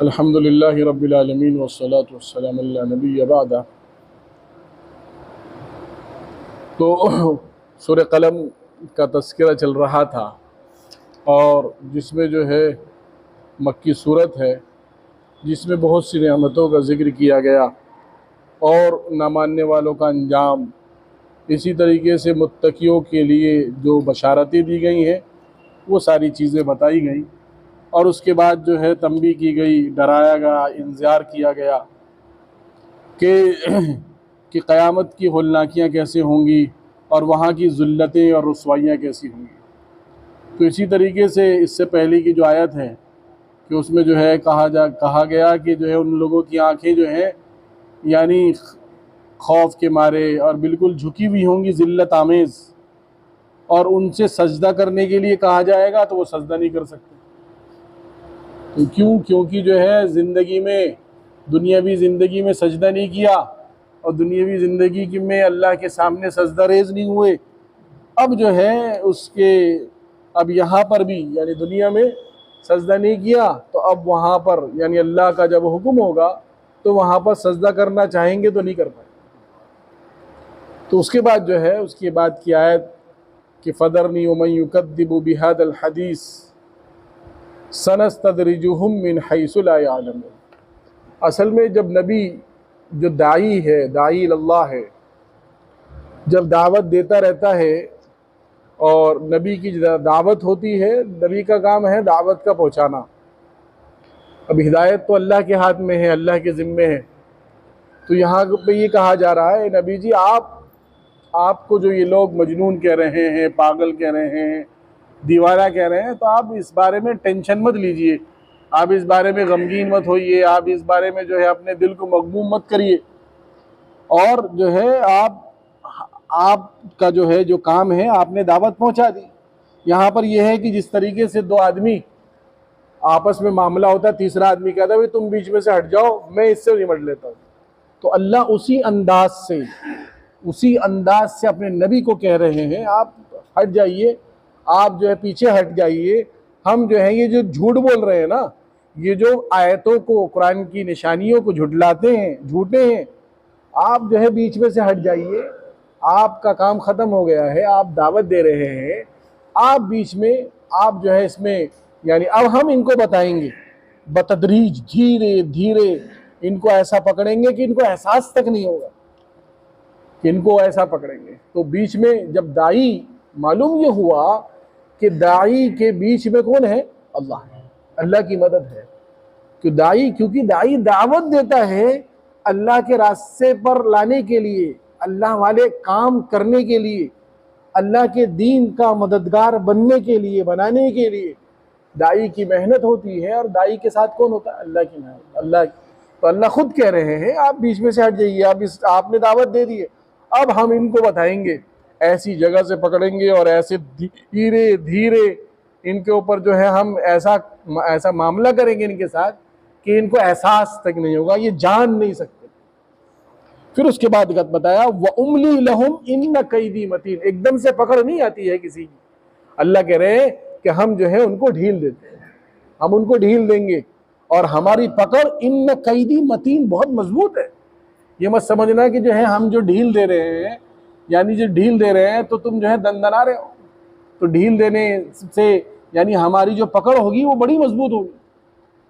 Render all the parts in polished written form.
अल्हम्दुलिल्लाह रब्बिल आलमीन वस्सलातु वस्सलामु अला नबिय्य बादा। तो सूरह कलम का तज़किरा चल रहा था और जिसमें जो है मक्की सूरत है जिसमें बहुत सी नेमतों का ज़िक्र किया गया और ना मानने वालों का अंजाम, इसी तरीके से मुत्तकियों के लिए जो बशारतें दी गई हैं वो सारी चीज़ें बताई गई और उसके बाद जो है तंबी की गई, डराया गया, इंतज़ार किया गया कि क़यामत की होलनाकियाँ कैसे होंगी और वहाँ की ज़ुल्लतें और रुसवाइयाँ कैसी होंगी। तो इसी तरीके से इससे पहले की जो आयत है कि उसमें जो है कहा गया कि जो है उन लोगों की आँखें जो हैं यानी खौफ के मारे और बिल्कुल झुकी हुई होंगी ज़िल्लत आमेज़, और उनसे सजदा करने के लिए कहा जाएगा तो वो सजदा नहीं कर सकते। तो क्योंकि जो है ज़िंदगी में, दुनियावी ज़िंदगी में सजदा नहीं किया और दुनियावी ज़िंदगी में अल्लाह के सामने सजदा रेज़ नहीं हुए। अब जो है उसके अब यहाँ पर भी यानी दुनिया में सजदा नहीं किया तो अब वहाँ पर यानी अल्लाह का जब हुक्म होगा तो वहाँ पर सजदा करना चाहेंगे तो नहीं कर पाए। तो उसके बाद जो है उसके बाद की आयत कि फ़दरनी वमन युकद्दिबु बिहादल हदीस सनस्तदरिजुहुम मिन हैसु ला यअलमून। असल में जब नबी जो दाई है, दाई अल्लाह है, जब दावत देता रहता है और नबी की दावत होती है, नबी का काम है दावत का पहुंचाना। अब हिदायत तो अल्लाह के हाथ में है, अल्लाह के ज़िम्मे है। तो यहाँ पे ये कहा जा रहा है नबी जी आपको जो ये लोग मजनून कह रहे हैं, पागल कह रहे हैं, दीवाना कह रहे हैं, तो आप इस बारे में टेंशन मत लीजिए, आप इस बारे में गमगीन मत होइए, आप इस बारे में जो है अपने दिल को मगमूम मत करिए और जो है आपका जो है जो काम है आपने दावत पहुंचा दी। यहाँ पर यह है कि जिस तरीके से दो आदमी आपस में मामला होता है, तीसरा आदमी कहता है भाई तुम बीच में से हट जाओ, मैं इससे निपट लेता हूँ। तो अल्लाह उसी अंदाज से अपने नबी को कह रहे हैं आप हट जाइए, आप जो है पीछे हट जाइए। हम जो है ये जो झूठ बोल रहे हैं ना, ये जो आयतों को, कुरान की निशानियों को झुठलाते हैं, झूठे हैं, आप जो है बीच में से हट जाइए। आपका काम ख़त्म हो गया है, आप दावत दे रहे हैं, आप बीच में आप जो है इसमें यानी अब हम इनको बताएंगे बतदरीज, धीरे धीरे इनको ऐसा पकड़ेंगे कि इनको एहसास तक नहीं होगा कि इनको ऐसा पकड़ेंगे। तो बीच में जब दाई, मालूम ये हुआ कि दाई के बीच में कौन है? अल्लाह है, अल्लाह की मदद है। क्योंकि दाई दावत देता है अल्लाह के रास्ते पर लाने के लिए, अल्लाह वाले काम करने के लिए, अल्लाह के दीन का मददगार बनने के लिए, बनाने के लिए दाई की मेहनत होती है। और दाई के साथ कौन होता है? अल्लाह की मेहनत, अल्लाह। तो अल्लाह खुद कह रहे हैं आप बीच में से हट जाइए, आपने दावत दे दी है, अब हम इनको बताएंगे, ऐसी जगह से पकड़ेंगे और ऐसे धीरे धीरे इनके ऊपर जो है हम ऐसा मामला करेंगे इनके साथ कि इनको एहसास तक नहीं होगा, ये जान नहीं सकते। फिर उसके बाद बताया व उमली लहुम इन्न कैदी मतीन, एकदम से पकड़ नहीं आती है किसी की। अल्लाह कह रहे हैं कि हम जो है उनको ढील देते हैं, हम उनको ढील देंगे और हमारी पकड़ इन्न कैदी मतीन, बहुत मजबूत है। ये मत समझना कि जो है हम जो ढील दे रहे हैं, यानी जो ढील दे रहे हैं तो तुम जो है दंदना रहे हो, तो ढील देने से यानी हमारी जो पकड़ होगी वो बड़ी मजबूत होगी।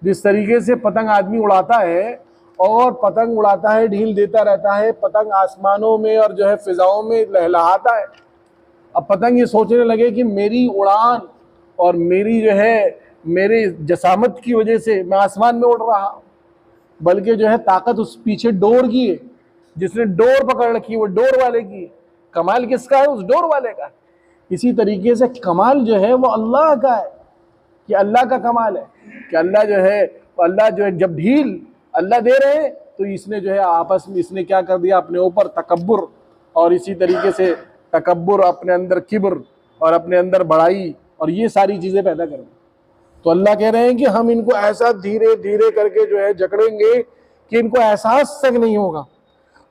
जिस तरीके से पतंग आदमी उड़ाता है और पतंग उड़ाता है, ढील देता रहता है, पतंग आसमानों में और जो है फिजाओं में लहलहाता है। अब पतंग ये सोचने लगे कि मेरी उड़ान और मेरी जो है मेरे जसामत की वजह से मैं आसमान में उड़ रहा हूं, बल्कि जो है ताकत उस पीछे डोर की है, जिसने डोर पकड़ रखी है वो डोर वाले की है। कमाल किसका है? उस डोर वाले का। इसी तरीके से कमाल जो है वो अल्लाह का है, कि अल्लाह का कमाल है कि अल्लाह जो है जब ढील अल्लाह दे रहे हैं तो इसने जो है आपस में इसने क्या कर दिया, अपने ऊपर तकब्बुर, और इसी तरीके से तकब्बुर, अपने अंदर किब्र और अपने अंदर बड़ाई और ये सारी चीजें पैदा कर दी। तो अल्लाह कह रहे हैं कि हम इनको ऐसा धीरे धीरे करके जो है जकड़ेंगे कि इनको एहसास तक नहीं होगा।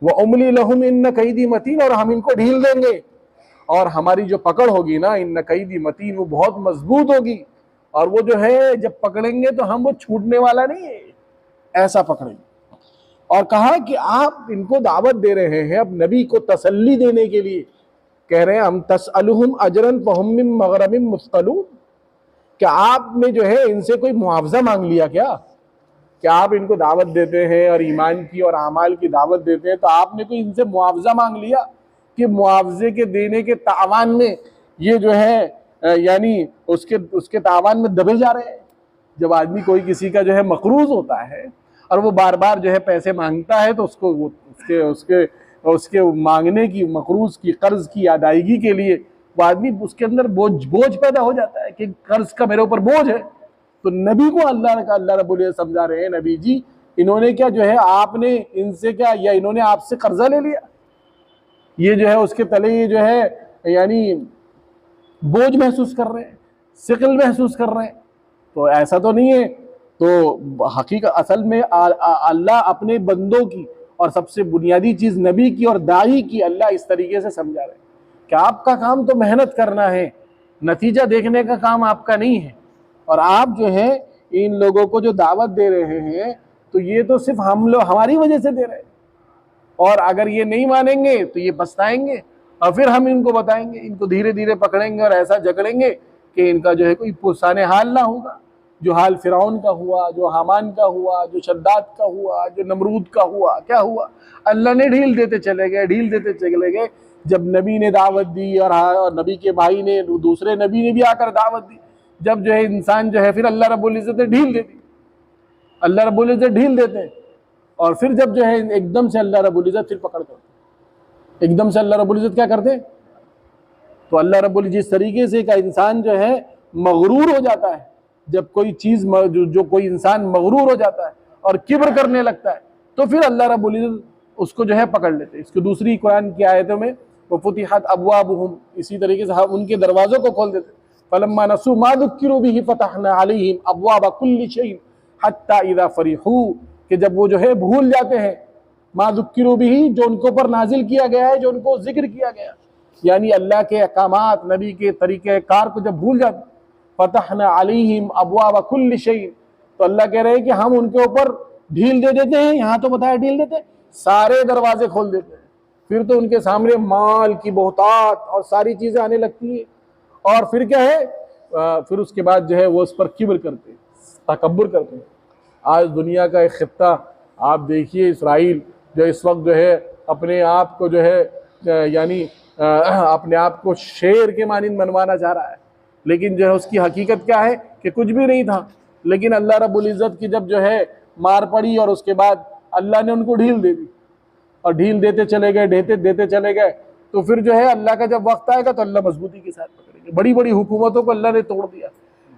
वह उमली लहुम इन्न कैदी मतीन, और हम इनको ढील देंगे और हमारी जो पकड़ होगी ना इन्न कैदी मतीन, वो बहुत मजबूत होगी। और वो जो है जब पकड़ेंगे तो हम वो छूटने वाला नहीं है, ऐसा पकड़ेंगे। और कहा कि आप इनको दावत दे रहे हैं अब नबी को तसल्ली देने के लिए, कह रहे हैं हम तसअलुहुम अजरन फहुम मिन मगरमिन मुस्कलून, क्या आपने जो है इनसे कोई मुआवजा मांग लिया क्या आप इनको दावत देते हैं और ईमान की और अमाल की दावत देते हैं तो आपने कोई इनसे मुआवजा मांग लिया कि मुआवजे के देने के तावान में ये जो है यानी उसके तावान में दबे जा रहे हैं। जब आदमी कोई किसी का जो है मकरूज होता है और वो बार बार जो है पैसे मांगता है तो उसको उसके मांगने की, मकरूज की, कर्ज की अदायगी के लिए वो आदमी उसके अंदर बोझ पैदा हो जाता है कि कर्ज का मेरे ऊपर बोझ है। तो नबी को अल्लाह रब्बुल इज्जत समझा रहे हैं, नबी जी इन्होंने क्या जो है आपने इनसे क्या या इन्होंने आपसे कर्जा ले लिया, ये जो है उसके तले ये जो है यानी बोझ महसूस कर रहे हैं, सिकल महसूस कर रहे हैं। तो ऐसा तो नहीं है। तो हकीकत असल में अल्लाह अपने बंदों की और सबसे बुनियादी चीज़ नबी की और दाई की अल्लाह इस तरीके से समझा रहे हैं कि आपका काम तो मेहनत करना है, नतीजा देखने का काम आपका नहीं है। और आप जो है इन लोगों को जो दावत दे रहे हैं तो ये तो सिर्फ हम लोग हमारी वजह से दे रहे हैं, और अगर ये नहीं मानेंगे तो ये पछताएंगे और फिर हम इनको बताएंगे, इनको धीरे धीरे पकड़ेंगे और ऐसा जकड़ेंगे कि इनका जो है कोई पुरसाने हाल ना होगा, जो हाल फिरौन का हुआ, जो हामान का हुआ, जो शद्दाद का हुआ, जो नमरूद का हुआ। क्या हुआ? अल्लाह ने ढील देते चले गए। जब नबी ने दावत दी और नबी के भाई ने, दूसरे नबी ने भी आकर दावत दी, जब जो है इंसान जो है फिर अल्लाह रब्बुल इज्जत ने ढील दे दी, अल्लाह रब्बुल इज्जत ढील देते हैं। और फिर जब जो है एकदम से अल्लाह रब्बुल इज्जत फिर पकड़ करते, एकदम से अल्लाह रब्बुल इज्जत क्या करते हैं? तो अल्लाह रब्बुल जिस तरीके से का इंसान जो है मगरूर हो जाता है, जब कोई चीज़ जो कोई इंसान मगरूर हो जाता है और किब्र करने लगता है तो फिर अल्लाह रब्बुल इज्जत उसको जो है पकड़ लेते हैं। इसको दूसरी कुरान की आयतों में वो फुतिहत अब्वाबुहुम, इसी तरीके से हम उनके दरवाज़ों को खोल देते। फलम्मा नसू मा ज़ुक्किरू बिही फतहना अलैहिम अब्वाब कुल्लि शैइन हत्ता इज़ा फरिहू, कि जब वो जो है भूल जाते हैं मा ज़ुक्किरू बिही, जो उनके ऊपर नाजिल किया गया है, जो उनको जिक्र किया गया, यानी अल्लाह के अहकामात, नबी के तरीक़े कार को जब भूल जाते, फतहना अलैहिम अब्वाब कुल्लि शैइन, तो अल्लाह कह रहे हैं कि हम उनके ऊपर ढील दे देते हैं। यहाँ तो बताया ढील देते, सारे दरवाजे खोल देते हैं। फिर तो उनके सामने माल की बहुतात और सारी चीज़ें आने लगती हैं। और फिर क्या है, फिर उसके बाद जो है वो उस पर किब्र करते हैं, तकब्बुर करते हैं। आज दुनिया का एक खित्ता आप देखिए, इसराइल, जो इस वक्त जो है अपने आप को जो है यानी अपने आप को शेर के मानिंद मनवाना चाह रहा है, लेकिन जो है उसकी हकीकत क्या है कि कुछ भी नहीं था। लेकिन अल्लाह रब्बुल इज़्ज़त की जब जो है मार पड़ी और उसके बाद अल्लाह ने उनको ढील दे दी और ढील देते चले गए, तो फिर जो है अल्लाह का जब वक्त आएगा तो अल्लाह मजबूती के साथ पकड़ेंगे। बड़ी बड़ी हुकूमतों को अल्लाह ने तोड़ दिया,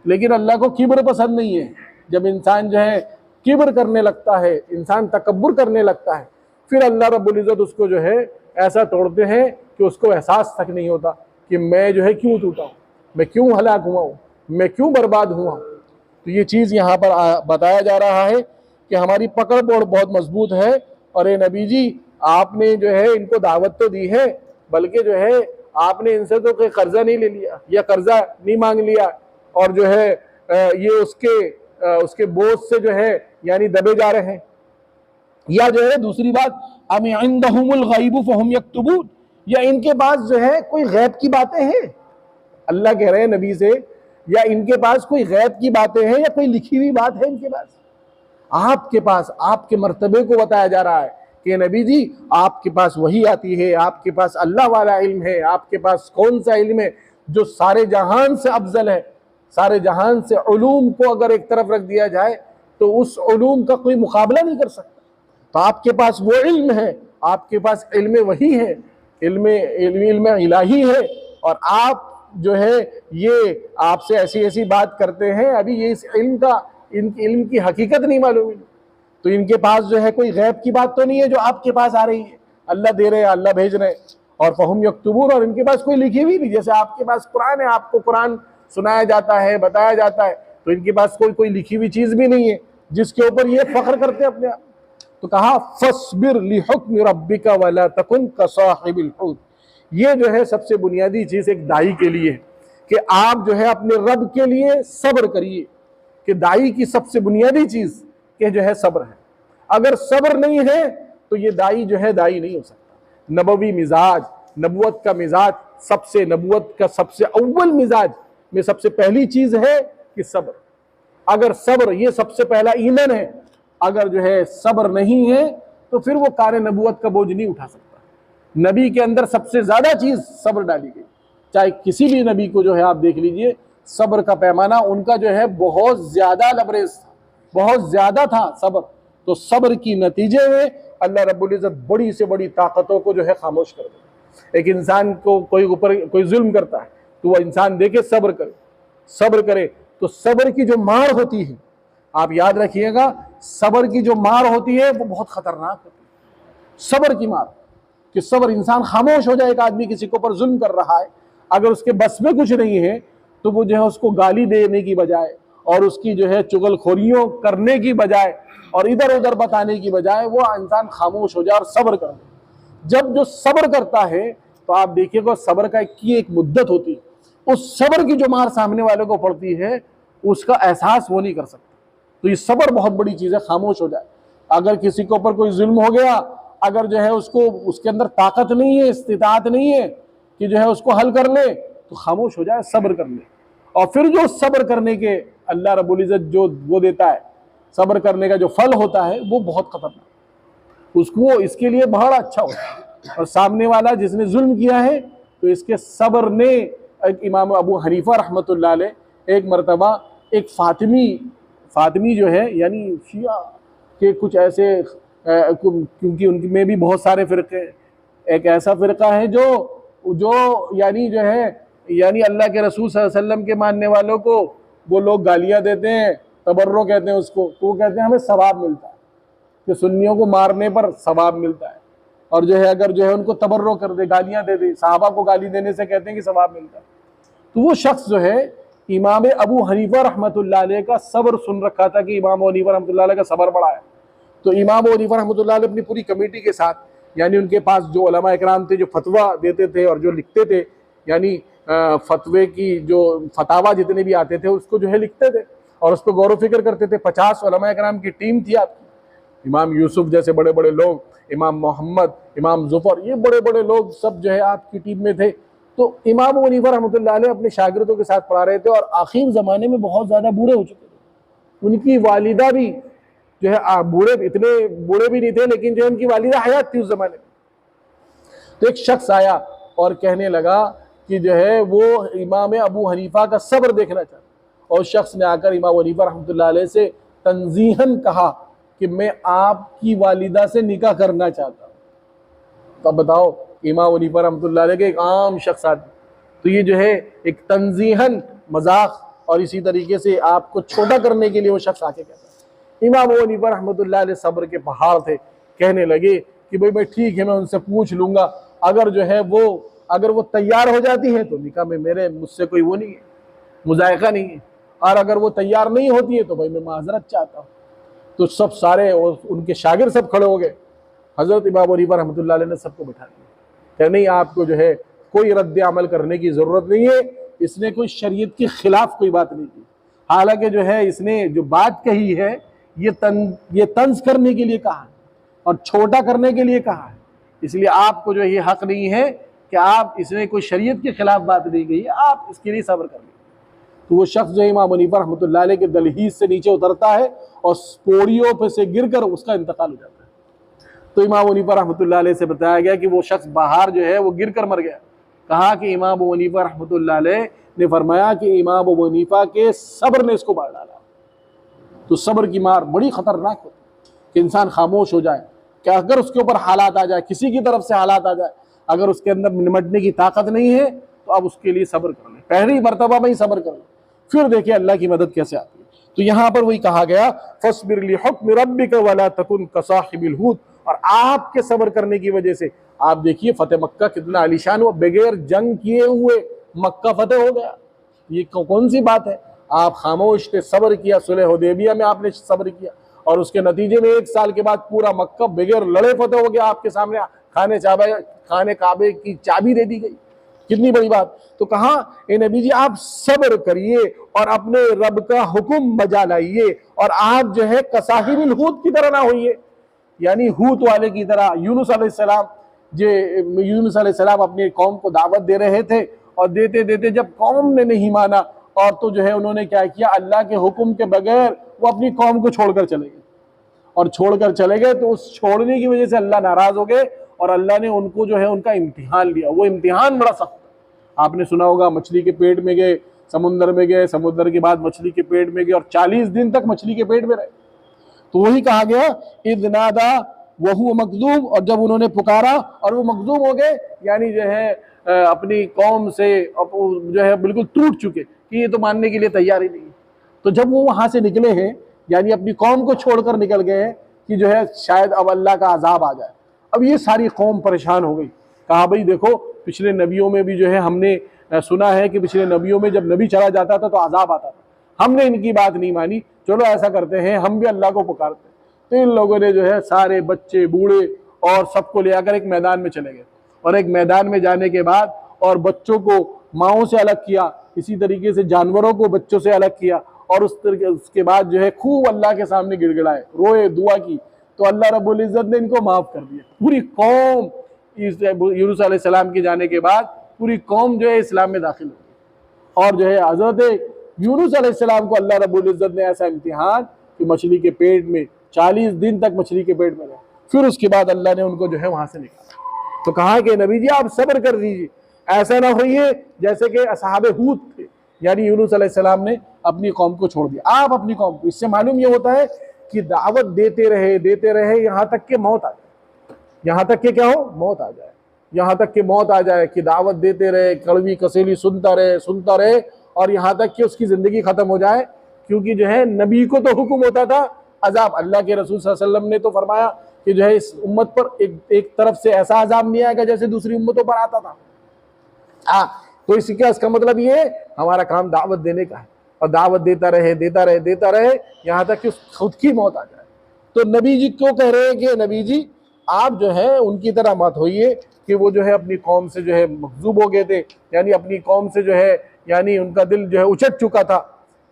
लेकिन अल्लाह को किब्र पसंद नहीं है। जब इंसान जो है किब्र करने लगता है, इंसान तकब्बुर करने लगता है, फिर अल्लाह रब्बुल इज़्ज़त उसको जो है ऐसा तोड़ते हैं कि उसको एहसास तक नहीं होता कि मैं जो है क्यों टूटा हूँ, मैं क्यों हलाक हुआ हूँ, मैं क्यों बर्बाद हुआ हूँ। तो ये चीज़ यहाँ पर बताया जा रहा है कि हमारी पकड़ बहुत मजबूत है। और ए नबी जी, आपने जो है इनको दावत तो दी है, बल्कि जो है आपने इनसे तो कोई कर्जा नहीं ले लिया या कर्जा नहीं मांग लिया, और जो है ये उसके बोझ से जो है यानी दबे जा रहे हैं। या जो है दूसरी बात, अम इंदहुमुल गैब फहुम यक्तुबून, या इनके पास जो है कोई गैब की बातें हैं। अल्लाह कह रहे हैं नबी से, या इनके पास कोई गैब की बातें हैं या कोई लिखी हुई बात है इनके पास। आपके पास आपके मर्तबे को बताया जा रहा है कि नबी जी आपके पास वही आती है, आपके पास अल्लाह वाला इल्म है, आपके पास कौन सा इल्म है जो सारे जहान से अफजल है। सारे जहान से उलूम को अगर एक तरफ रख दिया जाए तो उस उलूम का कोई मुकाबला नहीं कर सकता। तो आपके पास वो इल्म है, आपके पास इल्म वही है, इल्म इलाही है, और आप जो है ये आपसे ऐसी ऐसी बात करते हैं, अभी ये इस इल्म की हकीकत नहीं मालूम। तो इनके पास जो है कोई गैब की बात तो नहीं है जो आपके पास आ रही है, अल्लाह दे रहे हैं, अल्लाह भेज रहे हैं। और फहुम यक्तुबून, और इनके पास कोई लिखी हुई नहीं, जैसे आपके पास कुरान है, आपको कुरान सुनाया जाता है, बताया जाता है, तो इनके पास कोई लिखी हुई चीज भी नहीं है जिसके ऊपर ये फख्र करते हैं अपने आप। तो कहा फस्बिर लिहुक्म रब्बिका वला तकुन कसाहिबिल हुत। ये जो है सबसे बुनियादी चीज एक दाई के लिए कि आप जो है अपने रब के लिए सब्र करिए, कि दाई की सबसे बुनियादी चीज के जो है सब्र है। अगर सब्र नहीं है तो ये दाई जो है दाई नहीं हो सकता। नबवी मिजाज, नबुवत का मिजाज, नबुवत का सबसे अव्वल मिजाज में सबसे पहली चीज है कि सब्र। अगर सब्र, ये सबसे पहला ईमान है, अगर जो है सब्र नहीं है तो फिर वो कार नबुवत का बोझ नहीं उठा सकता। नबी के अंदर सबसे ज्यादा चीज सब्र डाली गई। चाहे किसी भी नबी को जो है आप देख लीजिए, सब्र का पैमाना उनका जो है बहुत ज्यादा लबरेज था, बहुत ज्यादा था सब्र। तो सब्र की नतीजे में अल्लाह रब्बुल इज्जत बड़ी से बड़ी ताकतों को जो है खामोश कर दे। एक इंसान को कोई ऊपर कोई जुल्म करता है तो वह इंसान देखे सब्र करे तो सब्र की जो मार होती है, आप याद रखिएगा, सब्र की जो मार होती है वो बहुत खतरनाक होती है। सब्र की मार, कि सब्र, इंसान खामोश हो जाए। एक आदमी किसी के ऊपर जुल्म कर रहा है, अगर उसके बस में कुछ नहीं है तो वो जो है उसको गाली देने की बजाय और उसकी जो है चुगलखोरियों करने की बजाय और इधर उधर बताने की बजाय वो इंसान खामोश हो जाए और सब्र कर ले। जब जो सब्र करता है तो आप देखिएगा सब्र का एक मुद्दत होती है, उस सब्र की जो मार सामने वाले को पड़ती है उसका एहसास वो नहीं कर सकता। तो ये सब्र बहुत बड़ी चीज है, खामोश हो जाए। अगर किसी के ऊपर कोई जुल्म हो गया, अगर जो है उसको उसके अंदर ताकत नहीं है, इस्तिताअत नहीं है कि जो है उसको हल कर ले, तो खामोश हो जाए, सब्र कर ले। और फिर जो सब्र करने के अल्लाह रब्बुल इज्जत जो वो देता है, सब्र करने का जो फल होता है वो बहुत खतरनाक, उसको इसके लिए बड़ा अच्छा होता है। और सामने वाला जिसने जुल्म किया है तो इसके सब्र ने, एक इमाम अबू हनीफा रहमतुल्लाह अलैह एक मरतबा एक फातिमी जो है यानी शिया के कुछ ऐसे, क्योंकि उनकी में भी बहुत सारे फ़िरक़े, एक ऐसा फ़िरक़ा है जो यानी जो है यानी अल्लाह के रसूल सल्लल्लाहु अलैहि वसल्लम के मानने वालों को वो लोग गालियाँ देते हैं, तबर्रो कहते हैं उसको, तो वो कहते हैं हमें सवाब मिलता है कि सुन्नियों को मारने पर सवाब मिलता है, और जो है अगर जो है उनको तबर्रो कर दे, गालियाँ दे दे, सहाबा को गाली देने से कहते हैं कि सवाब मिलता है। तो वो शख्स जो है इमाम अबू हनीफा रहमतुल्लाह अलैह का सब्र सुन रखा था कि इमाम अबू हनीफा रहमतुल्लाह अलैह का सब्र बड़ा है। तो इमाम अबू हनीफा रहमतुल्लाह अलैह अपनी पूरी कमेटी के साथ, यानी उनके पास जो उलमा इकराम थे जो फतवा देते थे और जो लिखते थे, यानी फतवे की जो फतावा जितने भी आते थे उसको जो है लिखते थे और उस पर गौर फिक्र करते थे। 50 उलमा इकराम की टीम थी आपकी, इमाम यूसुफ जैसे बड़े बड़े लोग, इमाम मोहम्मद, इमाम जुफर, ये बड़े बड़े लोग सब जो है आपकी टीम में थे। तो इमाम अबू हनीफा रहमतुल्लाह अलैह अपने शागिर्दों के साथ पढ़ा रहे थे और आखिर ज़माने में बहुत ज़्यादा बूढ़े हो चुके थे। उनकी वालिदा भी जो है बूढ़े, इतने बूढ़े भी नहीं थे लेकिन जो उनकी वालिदा हयात थी उस ज़माने में। तो एक शख्स आया और कहने लगा कि जो है वो इमाम अबू हनीफा का सब्र देखना चाहता, और शख्स ने आकर इमाम अबू हनीफा रहमतुल्लाह अलैह से तंजीहन कहा कि मैं आपकी वालिदा से निकाह करना चाहता हूँ। तो अब बताओ, इमाम अबू हनीफा रहमतुल्लाह अलैह के एक आम शख्स आदमी, तो ये जो है एक तंजीहन मजाक और इसी तरीके से आपको छोटा करने के लिए वो शख्स आके कहता है। इमाम अबू हनीफा रहमतुल्लाह अलैह सब्र के पहाड़ थे, कहने लगे कि भाई मैं ठीक है, मैं उनसे पूछ लूंगा, अगर जो है अगर वो तैयार हो जाती है तो निकाह में मुझसे कोई वो नहीं है, मुज़ायका नहीं है, और अगर वो तैयार नहीं होती है तो भाई मैं माजरत चाहता हूँ। तो सब सारे उनके शागिर्द सब खड़े हो गए, हज़रत इमाम हनीफा रहमतुल्लाह अलैह ने सबको बिठा दिया कि नहीं, आपको जो है कोई रद्द अमल करने की ज़रूरत नहीं है। इसने कोई शरीयत के ख़िलाफ़ कोई बात नहीं की, हालांकि जो है इसने जो बात कही है ये तंज करने के लिए कहा है और छोटा करने के लिए कहा है, इसलिए आपको जो है ये हक़ नहीं है कि आप, इसने कोई शरीयत के ख़िलाफ़ बात नहीं कही है, आप इसके लिए सब्र कर लीजिए। तो वो शख्स जो इमाम हनीफा रहमतुल्लाह अलैह के दलहीज से नीचे उतरता है और पौड़ियों पर से गिरकर उसका इंतकाल हो जाता है। तो इमाम हनीफा रहमतुल्लाह अलैह से बताया गया कि वो शख्स बाहर जो है वो गिर कर मर गया। कहा कि इमाम हनीफा रहमतुल्लाह अलैह ने फरमाया कि इमाम हनीफा के सब्र ने इसको मार डाला। तो सब्र की मार बड़ी ख़तरनाक होती है कि इंसान खामोश हो जाए, कि अगर उसके ऊपर हालात आ जाए, किसी की तरफ से हालात आ जाए, अगर उसके अंदर निमटने की ताकत नहीं है तो अब उसके लिए सब्र कर ले, पहली मरतबा में ही सब्र कर ले, फिर देखिए अल्लाह की मदद कैसे आती है। तो यहाँ पर वही कहा गया, फस्बिर लिहुक्म रब्बिका वला तकुन कसाहिबिल हूत, और आपके सब्र करने की वजह से आप देखिए फतेह मक्का कितना आलीशान हुआ, बगैर जंग किए हुए मक्का फतेह हो गया। ये कौन सी बात है, आप खामोश थे, सब्र किया, सुलह हुदैबिया में आपने सब्र किया और उसके नतीजे में 1 साल के बाद पूरा मक्का बगैर लड़े फतेह हो गया, आपके सामने खाने काबे की चाबी दे दी गई, कितनी बड़ी बात। तो कहा ए नबी जी आप सब्र करिए और अपने रब का हुक्म बजा लाइए, और आप जो है कसाहिबिल हूत की तरह ना होइए, यानी हूत वाले की तरह। यूनुस अलैहिस्सलाम अपनी कौम को दावत दे रहे थे और देते देते जब कौम ने नहीं माना और तो जो है उन्होंने क्या किया, अल्लाह के हुक्म के बगैर वो अपनी कौम को छोड़कर चले गए, और छोड़कर चले गए तो उस छोड़ने की वजह से अल्लाह नाराज हो गए और अल्लाह ने उनको जो है उनका इम्तिहान लिया। वो इम्तिहान बड़ा सख्त, आपने सुना होगा, मछली के पेट में गए, समुद्र में गए, समुद्र के बाद मछली के पेट में गए और 40 दिन तक मछली के पेट में रहे। तो वही कहा गया इद नादा वहु मकदूम, और जब उन्होंने पुकारा और वो मकदूम हो गए, यानी जो है अपनी कौम से जो है बिल्कुल टूट चुके कि ये तो मानने के लिए तैयार ही नहीं। तो जब वो वहाँ से निकले हैं, यानी अपनी कौम को छोड़कर निकल गए हैं कि जो है शायद अब अल्लाह का अजाब आ जाए, अब ये सारी कौम परेशान हो गई। कहा भाई देखो, पिछले नबियों में भी जो है हमने सुना है कि पिछले नबियों में जब नबी चला जाता था तो अजाब आता था, हमने इनकी बात नहीं मानी, चलो ऐसा करते हैं हम भी अल्लाह को पुकारते हैं। तो इन लोगों ने जो है सारे बच्चे बूढ़े और सबको ले आकर एक मैदान में चले गए, और एक मैदान में जाने के बाद और बच्चों को माओं से अलग किया, इसी तरीके से जानवरों को बच्चों से अलग किया, और उसके बाद जो है खूब अल्लाह के सामने गिड़गिड़ाए, रोए, दुआ की, तो अल्लाह रब्बुल इज़्ज़त ने इनको माफ़ कर दिया। पूरी कौम यूनुस अलैहिस्सलाम के जाने के बाद पूरी कौम जो है इस्लाम में दाखिल हो गई, और जो है हज़रत यूनुस अलैहिस्सलाम को अल्लाह रब्बुल इज़्ज़त ने ऐसा इम्तिहान कि मछली के पेट में 40 दिन तक मछली के पेट में रहे, फिर उसके बाद अल्लाह ने उनको जो है वहाँ से निकाला। तो कहा कि नबी जी आप सब्र कर दीजिए, ऐसा ना होइए जैसे कि असहाबे हूद थे, यानी यूनुस अलैहिस्सलाम ने अपनी कौम को छोड़ दिया, आप अपनी कौम को। इससे मालूम ये होता है कि दावत देते रहे यहाँ तक कि मौत आ जाए, यहाँ तक कि क्या हो, मौत आ जाए, यहाँ तक कि मौत आ जाए, कि दावत देते रहे, कड़वी कसेली सुनता रहे और यहाँ तक कि उसकी ज़िंदगी ख़त्म हो जाए। क्योंकि जो है नबी को तो हुक्म होता था अजाब, अल्लाह के रसूल सल्लल्लाहु अलैहि वसल्लम ने तो फरमाया कि जो है इस उम्मत पर एक तरफ से ऐसा अजाब नहीं आएगा जैसे दूसरी उम्मतों पर आता था। तो इसका मतलब ये है हमारा काम दावत देने का है, और दावत देता रहे यहाँ तक कि खुद की मौत आ जाए। तो नबी जी क्यों कह रहे हैं कि नबी जी आप जो है उनकी तरह मत होइए कि वो जो है अपनी कौम से जो है मखजूब हो गए थे, यानी अपनी कौम से जो है यानी उनका दिल जो है उचट चुका था।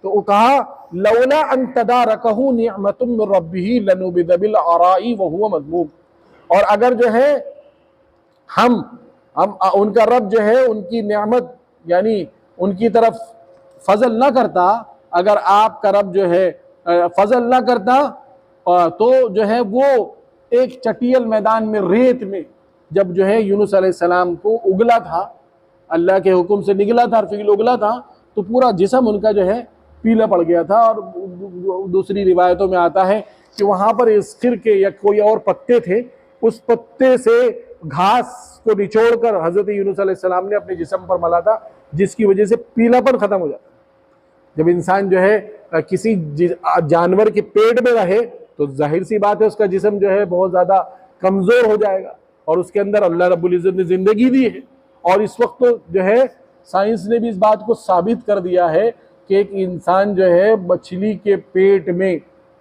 तो वो कहा लौला अन तदारकहु निअमतुम मिन रब्बिही लनुबिदा बिल अराई व हुवा मज़मूम, और अगर जो है हम उनका रब जो है उनकी नेमत यानी उनकी तरफ फजल ना करता, अगर आपका रब जो है फजल ना करता तो जो है वो एक चटियल मैदान में रेत में जब जो है यूनुस अलैहिस्सलाम को उगला था, अल्लाह के हुक्म से निकला था और फिर उगला था, तो पूरा जिस्म उनका जो है पीला पड़ गया था। और दूसरी रिवायतों में आता है कि वहाँ पर इस्खिर के या कोई और पत्ते थे, उस पत्ते से घास को निचोड़कर हज़रत यूनुस अलैहिस्सलाम ने अपने जिस्म पर मला था, जिसकी वजह से पीलापन ख़त्म हो जाता है। जब इंसान जो है किसी जानवर के पेट में रहे तो जाहिर सी बात है उसका जिस्म जो है बहुत ज़्यादा कमज़ोर हो जाएगा, और उसके अंदर अल्लाह रब्बुल इज़्ज़त ने ज़िंदगी दी है। और इस वक्त तो जो है साइंस ने भी इस बात को साबित कर दिया है कि एक इंसान जो है मछली के पेट में,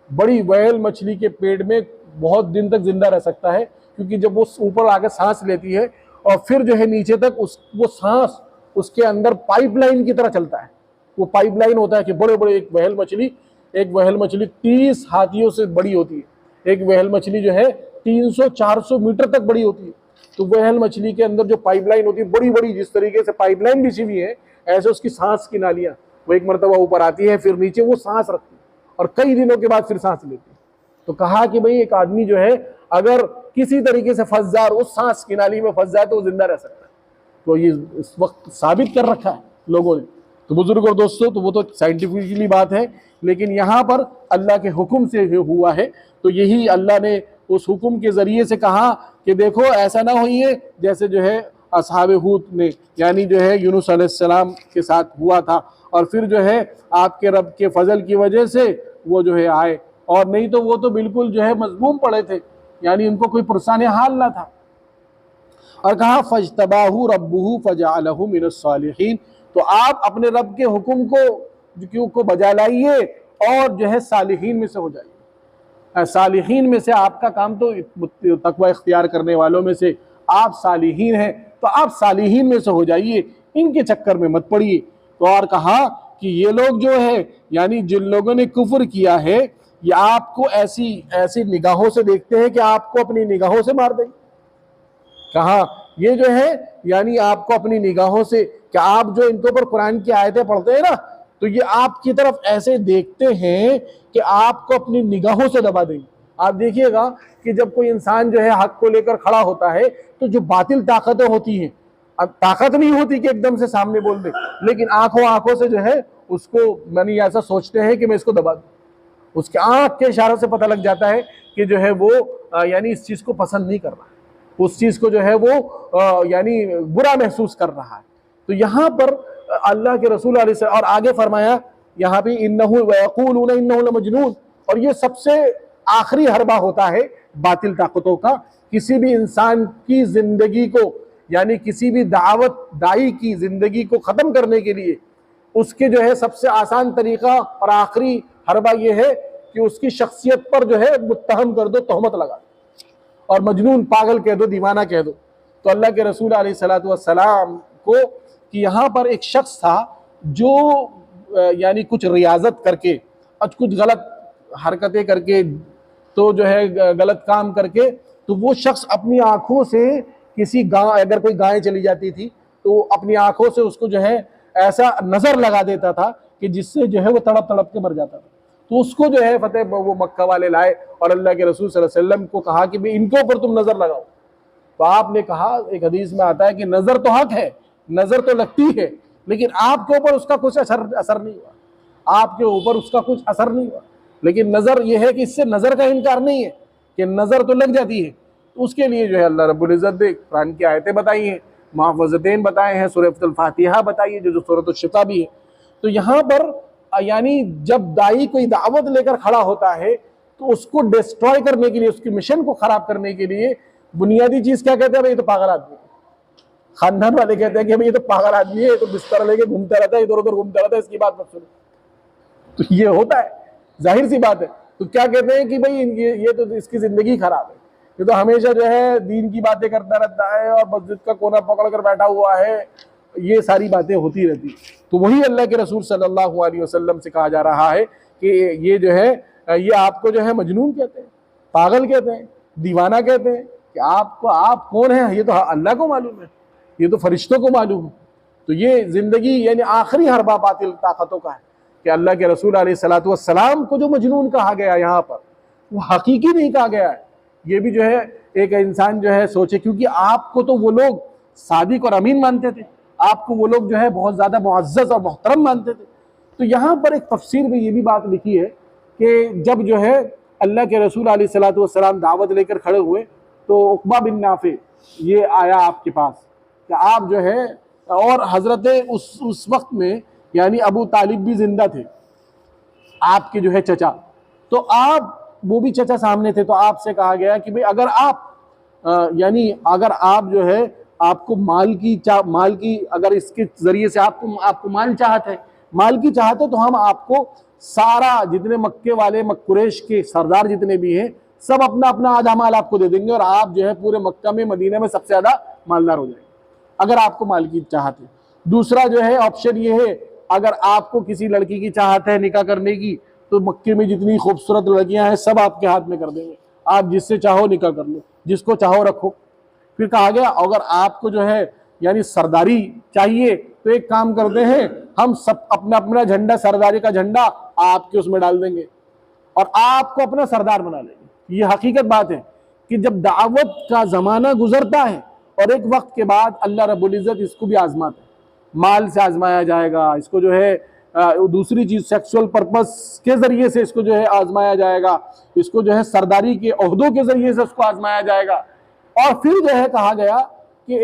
बड़ी व्हेल मछली के पेट में बहुत दिन तक जिंदा रह सकता है, क्योंकि जब वो ऊपर आके सांस लेती है और फिर जो है नीचे तक वो सांस उसके अंदर पाइपलाइन की तरह चलता है। वो पाइपलाइन होता है कि बड़े बड़े एक व्हेल मछली 30 हाथियों से बड़ी होती है। एक व्हेल मछली जो है 300-400 मीटर तक बड़ी होती है। तो व्हेल मछली के अंदर जो पाइपलाइन होती है बड़ी बड़ी, जिस तरीके से पाइपलाइन बिछी हुई है, ऐसे उसकी सांस की नालियां, वो एक मरतबा ऊपर आती है, फिर नीचे वो सांस रखती है और कई दिनों के बाद फिर सांस लेती है। तो कहा कि भाई एक आदमी जो है अगर किसी तरीके से फंस जाए, उस सांस की नाली में फंस जाए, तो वो जिंदा रह सकता है। तो ये इस वक्त साबित कर रखा है लोगों ने। तो बुजुर्ग और दोस्तों, तो वो तो साइंटिफिकली बात है, लेकिन यहाँ पर अल्लाह के हुक्म से हुआ है। तो यही अल्लाह ने उस हुक्म के जरिए से कहा कि देखो ऐसा ना होइए जैसे जो है असहाब हूद ने, यानी जो है यूनुस अलैहिस्सलाम के साथ हुआ था, और फिर जो है आपके रब के फजल की वजह से वो जो है आए, और नहीं तो वो तो बिल्कुल जो है मजमूम पड़े थे, यानी उनको कोई पुरसान हाल ना था। और कहा फजतबाहु रब्बुहु फजअलहु मिनस सालिहीन, तो आप अपने रब के हुक्म को बजा लाइए और जो है सालिहीन में से हो जाइए। सालिहीन में से आपका काम तो तकवा इख्तियार करने वालों में से आप सालिहीन हैं, तो आप सालिहीन में से हो जाइए, इनके चक्कर में मत पड़िए। तो और कहा कि ये लोग जो है, यानी जिन लोगों ने कुफ्र किया है, ये आपको ऐसी ऐसी निगाहों से देखते हैं कि आपको अपनी निगाहों से मार देंगे। कहा ये जो है यानी आपको अपनी निगाहों से, कि आप जो इनके ऊपर कुरान की आयतें पढ़ते हैं ना, तो ये आपकी तरफ ऐसे देखते हैं कि आपको अपनी निगाहों से दबा देंगे। आप देखिएगा कि जब कोई इंसान जो है हक को लेकर खड़ा होता है, तो जो बातिल ताकतें होती हैं, अब ताकत नहीं होती कि एकदम से सामने बोल दे, लेकिन आंखों से जो है उसको यानी ऐसा सोचते हैं कि मैं इसको दबा दूं। उसके आंख के इशारों से पता लग जाता है कि जो है वो यानी इस चीज को पसंद नहीं कर रहा है, उस चीज को जो है वो यानी बुरा महसूस कर रहा है। तो यहाँ पर अल्लाह के रसूल और आगे फरमाया यहाँ पे इन्नहु वयक़ूलून इन्नहु लमजनून, और ये सबसे आखिरी हरबा होता है बातिल ताकतों का। किसी भी इंसान की जिंदगी को, यानी किसी भी दाई की जिंदगी को खत्म करने के लिए उसके जो है सबसे आसान तरीका और आखिरी हरबा ये है कि उसकी शख्सियत पर जो है मुत्तहम कर दो, तहमत लगा दो और मजनून, पागल कह दो, दीवाना कह दो। तो अल्लाह के रसूल अलैहिस्सलातु वस्सलाम को कि यहाँ पर एक शख्स था जो यानी कुछ रियाजत करके और कुछ गलत हरकतें करके, तो जो है गलत काम करके, तो वो शख्स अपनी आंखों से किसी गांव, अगर कोई गाय चली जाती थी तो अपनी आंखों से उसको जो है ऐसा नजर लगा देता था कि जिससे जो है वो तड़प तड़प के मर जाता था। तो उसको जो है फतेह वो मक्का वाले लाए और अल्लाह के रसूल सल्लल्लाहु अलैहि वसल्लम को कहा कि भाई इनके ऊपर तुम नजर लगाओ। तो आपने कहा, एक हदीस में आता है कि नजर तो हक है, नजर तो लगती है, लेकिन आपके ऊपर उसका कुछ असर नहीं हुआ, आपके ऊपर उसका कुछ असर नहीं हुआ। लेकिन नजर यह है कि इससे नजर का इनकार नहीं है कि नजर तो लग जाती है। तो उसके लिए जो है अल्लाह रब्बुल इज्जत ने कुरान की आयतें बताई हैं, मुआवज़तैन बताए हैं, सूरह फातिहा बताई है, जो सूरह शिफा भी है। तो यहाँ पर यानी जब दाई कोई दावत लेकर खड़ा होता है तो उसको डिस्ट्रॉय करने के लिए, उसकी मिशन को खराब करने के लिए बुनियादी चीज क्या कहते हैं, भाई ये तो पागल आदमी है। खानदान वाले कहते हैं कि भाई ये तो पागल आदमी है, ये तो बिस्तर लेके घूमता रहता है, इधर उधर घूमता रहता है, इसकी बात मत सुनो। तो ये होता है, जाहिर सी बात है। तो क्या कहते हैं कि भाई ये तो इसकी जिंदगी खराब है, ये तो हमेशा जो है दीन की बातें करता रहता है और मस्जिद का कोना पकड़ कर बैठा हुआ है, ये सारी बातें होती रहती। तो वही अल्लाह के रसूल सल्लल्लाहु अलैहि वसल्लम से कहा जा रहा है कि ये जो है ये आपको जो है मजनून कहते हैं, पागल कहते हैं, दीवाना कहते हैं, कि आप कौन हैं, ये तो अल्लाह को मालूम है, ये तो फरिश्तों को मालूम है। तो ये जिंदगी यानी आखिरी हरबा बातिल ताकतों का है कि अल्लाह के रसूल अलैहिस्सलातु वस्सलाम को जो मजनून कहा गया यहाँ पर, वो हकीकी नहीं कहा गया है। ये भी जो है एक इंसान जो है सोचे, क्योंकि आपको तो वो लोग सादिक और अमीन मानते थे, आपको वो लोग जो है बहुत ज्यादा मुअज़्ज़ज़ और मोहतरम मानते थे। तो यहाँ पर एक तफसीर में ये भी बात लिखी है कि जब जो है अल्लाह के रसूल अलैहिस्सलातु वस्सलाम दावत लेकर खड़े हुए, तो उक़बा बिन नाफ़े ये आया आपके पास कि आप जो है, और हजरत उस वक्त में यानी अबू तालिब भी जिंदा थे, आपके जो है चचा, तो आप वो भी चचा सामने थे। तो आपसे कहा गया कि भाई अगर आप यानी अगर आप जो है आपको माल की अगर इसके जरिए से आपको माल चाहत है, माल की चाहत है, तो हम आपको सारा जितने मक्के वाले कुरैश के सरदार जितने भी हैं सब अपना अपना आधा माल आपको दे देंगे और आप जो है पूरे मक्का में मदीना में सबसे ज्यादा मालदार हो जाएंगे, अगर आपको माल की चाहत है। दूसरा जो है ऑप्शन ये है, अगर आपको किसी लड़की की चाहत है निकाह करने की, तो मक्के में जितनी खूबसूरत लड़कियां हैं सब आपके हाथ में कर देंगे, आप जिससे चाहो निकाह कर लो, जिसको चाहो रखो। फिर कहा गया अगर आपको जो है यानी सरदारी चाहिए तो एक काम करते हैं, हम सब अपना अपना झंडा, सरदारी का झंडा आपके उसमें डाल देंगे और आपको अपना सरदार बना लेंगे। ये हकीकत बात है कि जब दावत का जमाना गुजरता है और एक वक्त के बाद अल्लाह रब्बुल इज्जत इसको भी आजमाता है, माल से आजमाया जाएगा, इसको जो है दूसरी चीज सेक्सुअल पर्पस के जरिए से इसको जो है आजमाया जाएगा, इसको जो है सरदारी के ओहदों के जरिए से उसको आजमाया जाएगा। और फिर जो है कहा गया कि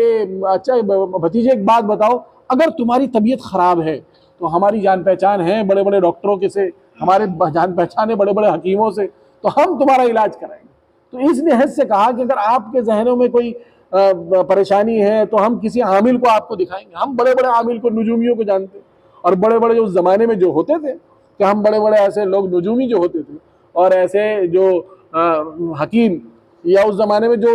अच्छा भतीजे एक बात बताओ, अगर तुम्हारी तबीयत खराब है तो हमारी जान पहचान है बड़े बड़े डॉक्टरों के से, हमारे जान पहचान है बड़े बड़े हकीमों से, तो हम तुम्हारा इलाज कराएंगे। तो इस लिहाज से कहा कि अगर आपके जहनों में कोई परेशानी है तो हम किसी आमिल को आपको दिखाएंगे। हम बड़े बड़े आमिल को, नजूमियों को जानते हैं, और बड़े बड़े जो उस जमाने में जो होते थे कि हम बड़े बड़े ऐसे लोग नजूमी जो होते थे और ऐसे जो हकीम या उस जमाने में जो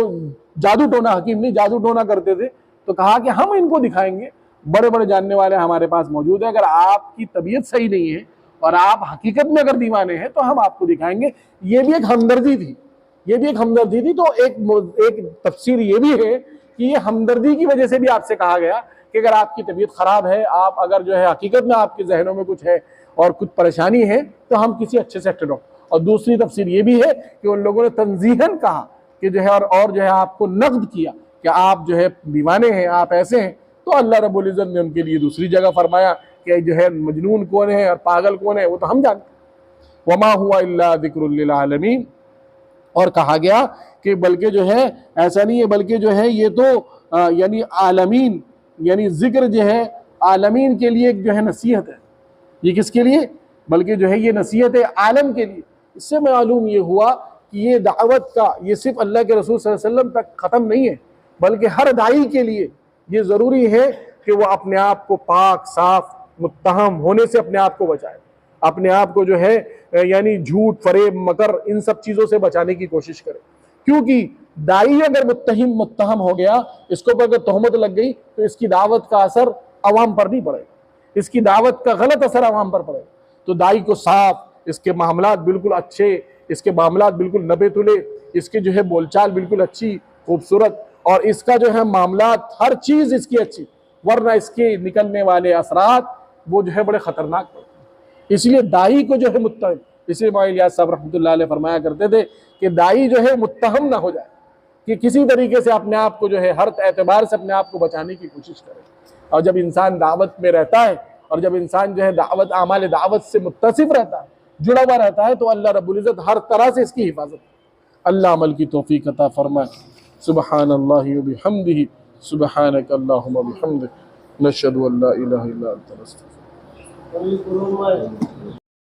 जादू टोना, हकीम नहीं जादू टोना करते थे, तो कहा कि हम इनको दिखाएंगे, बड़े बड़े जानने वाले हमारे पास मौजूद है। अगर आपकी तबीयत सही नहीं है और आप हकीकत में अगर दीवाने हैं तो हम आपको दिखाएंगे। ये भी एक हमदर्दी थी, ये भी एक हमदर्दी थी। तो एक तफसीर ये भी है कि ये हमदर्दी की वजह से भी आपसे कहा गया कि अगर आपकी तबीयत खराब है, आप अगर जो है हकीकत में आपके जहनों में कुछ है और कुछ परेशानी है, तो हम किसी अच्छे से डॉक्टर। और दूसरी तफसीर ये भी है कि उन लोगों ने तंजीहन कहा कि जो है और जो है आपको नक़्द किया कि आप जो है दीवाने हैं, आप ऐसे हैं, तो अल्लाह रब्बुल इज़्ज़त ने उनके लिए दूसरी जगह फरमाया कि जो है मजनून कौन है और पागल कौन है वो तो हम जानते। वमा हुआ इल्ला ज़िक्रुल लिल आलमीन। और कहा गया कि बल्कि जो है ऐसा नहीं है, बल्कि जो है ये तो यानी आलमीन, यानी जिक्र जो है आलमीन के लिए एक जो है नसीहत है। ये किसके लिए? बल्कि जो है ये नसीहत है आलम के लिए। इससे मालूम ये हुआ कि ये दावत का ये सिर्फ अल्लाह के रसूल सल्लल्लाहु अलैहि वसल्लम तक ख़त्म नहीं है, बल्कि हर दाई के लिए ये ज़रूरी है कि वो अपने आप को पाक साफ मुत्तहम होने से अपने आप को बचाए, अपने आप को जो है यानी झूठ, फरेब, मकर, इन सब चीज़ों से बचाने की कोशिश करे। क्योंकि दाई अगर मुत्तहम हो गया, इसको पर अगर तहमत लग गई, तो इसकी दावत का असर अवाम पर नहीं पड़ेगा, इसकी दावत का गलत असर अवाम पर पड़ेगा। तो दाई को साफ, इसके मामलात बिल्कुल अच्छे, इसके मामलात बिल्कुल नबे तुले, इसके जो है बोलचाल बिल्कुल अच्छी खूबसूरत, और इसका जो है मामलात हर चीज़ इसकी अच्छी, वरना इसके निकलने वाले असरात वो जो है बड़े ख़तरनाक पड़ते हैं। इसलिए दाई को जो है मुत्तहम, इसलिए मौलाना इलियास साहब रहमतुल्लाह अलैह फरमाया करते थे कि दाई जो है मुत्तहम ना हो जाए, कि किसी तरीके से अपने आप को जो है हर एतबार से अपने आप को बचाने की कोशिश करे। और जब इंसान दावत में रहता है और जब इंसान जो है दावत, आमाल दावत से मुत्तसिफ रहता है, जुड़ा हुआ रहता है, तो अल्लाह रब्बुल इज़्ज़त हर तरह से इसकी हिफाजत। अल्लाह अमल की तौफीक अता फरमाए। सुब्हानल्लाहि व बिहम्दिही, सुब्हानक अल्लाहुम्मा बिहम्दिक, नशहदु अल्ला इलाहा इल्ला अंता नस्तगफिरुक।